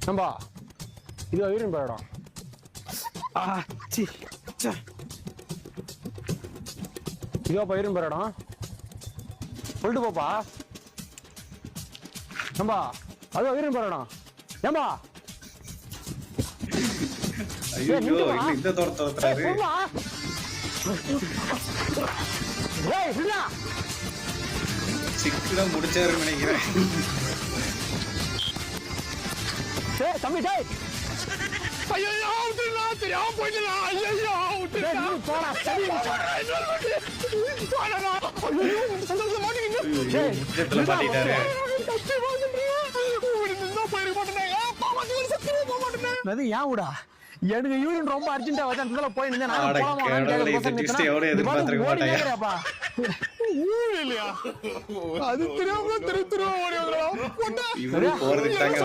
நம்பா இது யூரின் போற இடம். இதுவாப்பா யூரின் போற இடம். சொல்லிட்டு போப்பா. நம்பா அதுவா யூரின் போற இடம். ஏம்பா ஐயோ இந்த தோர்த்துறாரு. சிக்கில முடிச்சாருன்னு நினைக்கிறேன். தம்பி டேய் ஐயோ விட்டுடா தெரியாம போயிடா. ஐயோ விட்டுடா போடா சரி போடா. சந்தோஷமா மாட்டீங்க. முற்றத்துல மாட்டிட்டாரு. அது ஏன் விடா எனக்கு யூரின் ரொம்ப அர்ஜென்ட்டா வந்து அந்த போய் நின்னு நான் அட போலாமா கடவுளே, இந்த twist எவரும் எதிர்பார்த்திருக்க மாட்டாங்க. இல்லையா அது தெரியாம ஓடி வந்துடா. இவரு போறதுக்கு தாங்க